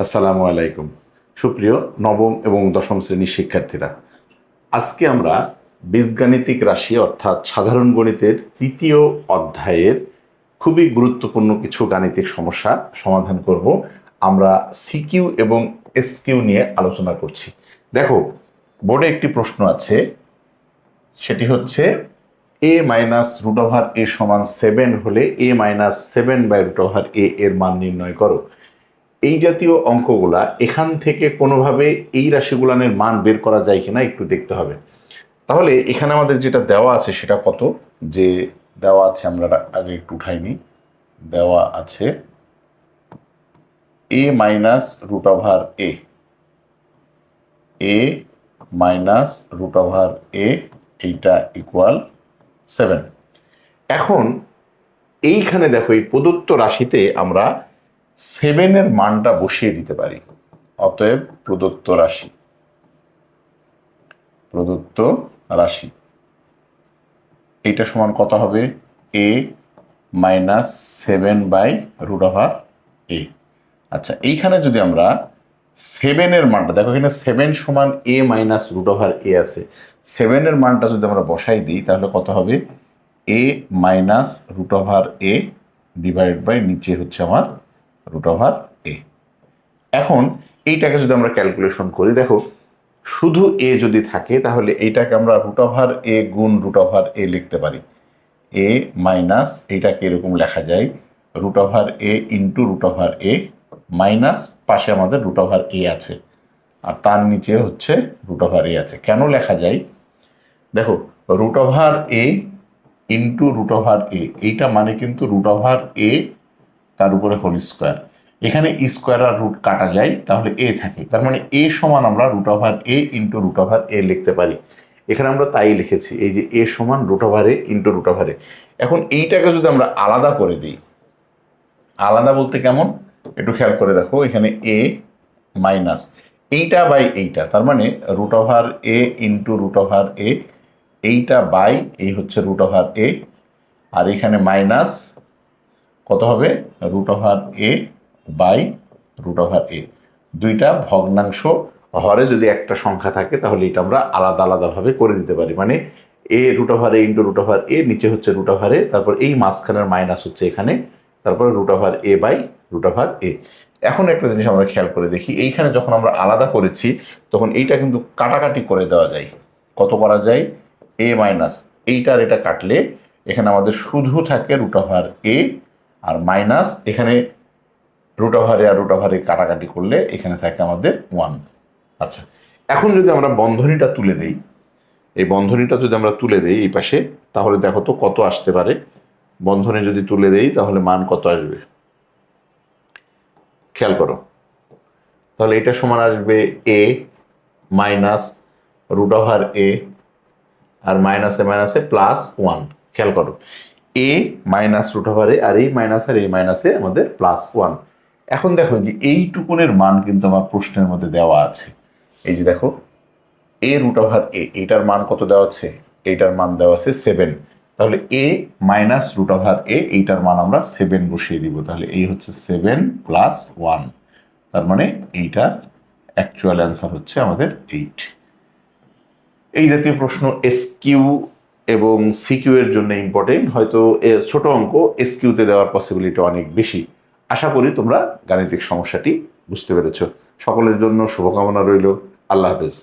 আসসালামু আলাইকুম। সুপ্রিয় নবম এবং দশম শ্রেণীর শিক্ষার্থীরা, আজকে আমরা বীজগাণিতিক রাশি অর্থাৎ সাধারণ গণিতের তৃতীয় অধ্যায়ের খুবই গুরুত্বপূর্ণ কিছু গাণিতিক সমস্যা সমাধান করব। আমরা সিকিউ এবং এসকিউ নিয়ে আলোচনা করছি। দেখো, বোর্ডে একটি প্রশ্ন আছে, সেটি হচ্ছে a minus root over a সমান 7 হলে a minus 7 by root over a এর মান নির্ণয় করো। এই জাতীয় অঙ্কগুলা এখান থেকে কোনোভাবে এই রাশিগুলানের মান বের করা যায় কিনা একটু দেখতে হবে। তাহলে এখানে আমাদের যেটা দেওয়া আছে সেটা কত, যে দেওয়া আছে, আমরা আগে একটু উঠাইনি, দেওয়া আছে a minus root over a minus root over a, এইটা ইকুয়াল 7। এখন এইখানে দেখো, এই প্রদত্ত রাশিতে আমরা 7-এর মানটা বসিয়ে দিতে পারি। অতএব প্রদত্ত রাশি এইটা সমান কত হবে? a minus 7 by root over a। আচ্ছা, এইখানে যদি আমরা 7-এর মানটা, দেখো এখানে 7 সমান a minus root over a আছে, 7-এর মানটা যদি আমরা বসাই দিই তাহলে কত হবে? a minus root over a divide by নিচে হচ্ছে আমার রুট ওভার a। এখন এইটাকে যদি আমরা ক্যালকুলেশন করি, দেখো শুধু এ যদি থাকে তাহলে এইটাকে আমরা রুট ওভার এ গুণ রুট ওভার এ লিখতে পারি। এ মাইনাস এইটাকে এরকম লেখা যায় রুট ওভার এ ইন্টু রুট ওভার এ, মাইনাস পাশে আমাদের রুট ওভার এ আছে আর তার নিচে হচ্ছে রুট ওভার এ আছে। কেন লেখা যায়? দেখো, রুট ওভার এ ইন্টু রুট ওভার এ, এইটা মানে কিন্তু রুট ওভার এ তার উপরে হোল স্কোয়ার। এখানে স্কোয়ার আর রুট কাটা যায়, তাহলে এ থাকে, তার মানে এ সমান আমরা রুট ওভার এ ইন্টু রুট ওভার এ লিখতে পারি। এখানে আমরা তাই লিখেছি, এই যে এ সমান root over A into root over a. এখন এইটাকে যদি আমরা আলাদা করে দিই, আলাদা বলতে কেমন একটু খেয়াল করে দেখো, এখানে এ মাইনাস এইটা বাই এইটা, তার মানে রুট ওভার এ ইন্টু রুট ওভার এ, এইটা বাই এই হচ্ছে রুট ওভার এ, আর এখানে মাইনাস কত হবে? Root over a by root over a. দুইটা ভগ্নাংশ হরে যদি একটা সংখ্যা থাকে তাহলে এটা আমরা আলাদা আলাদাভাবে করে দিতে পারি। মানে এ রুট ওভার এ ইন্টু রুট ওভার এ, নিচে হচ্ছে রুট ওভার এ, তারপর এই মাঝখানের মাইনাস হচ্ছে এখানে, তারপরে root over a by root over a. এখন একটা জিনিস আমরা খেয়াল করে দেখি, এইখানে যখন আমরা আলাদা করেছি তখন এইটা কিন্তু কাটাকাটি করে দেওয়া যায়। কত করা যায়? এ মাইনাস এইটার এটা কাটলে এখানে আমাদের শুধু থাকে রুট ওভার এ, আর মাইনাস এখানে রুট ওভারে আর রুট ওভারে কাটাকাটি করলে এখানে থাকে আমাদের 1। আচ্ছা, এখন যদি আমরা বন্ধনীটা তুলে দেই, এই বন্ধনীটা যদি আমরা তুলে দেই এই পাশে, তাহলে দেখো তো কত আসতে পারে। বন্ধনী যদি তুলে দেই তাহলে মান কত আসবে খেয়াল করো। তাহলে এটা সমান আসবে এ মাইনাস রুট ওভার এ, আর মাইনাসে মাইনাসে প্লাস 1। খেয়াল করো, এ মাইনাস রুট ওভার এ, আর এই মাইনাস আর এই মাইনাসে আমাদের প্লাস 1। এখন দেখো যে এইটুকুনের মান কিন্তু আমার প্রশ্নের মধ্যে দেওয়া আছে। এই যে দেখো, এ রুট ওভার এ, এইটার মান কত দেওয়া আছে? এইটার মান দেওয়া আছে 7। তাহলে এ মাইনাস রুট ওভার এ, এইটার মান আমরা 7 বসিয়ে দিব। তাহলে এই হচ্ছে 7 প্লাস 1, তার মানে এইটার অ্যাকচুয়াল অ্যান্সার হচ্ছে আমাদের 8। এই জাতীয় প্রশ্ন এসকিউ এবং সিকিউ এর জন্য ইম্পর্টেন্ট, হয়তো ছোট অঙ্ক এসকিউতে দেওয়ার পসিবিলিটি অনেক বেশি। আশা করি তোমরা গাণিতিক সমস্যাটি বুঝতে পেরেছ। সকলের জন্য শুভকামনা রইল। আল্লাহ হাফেজ।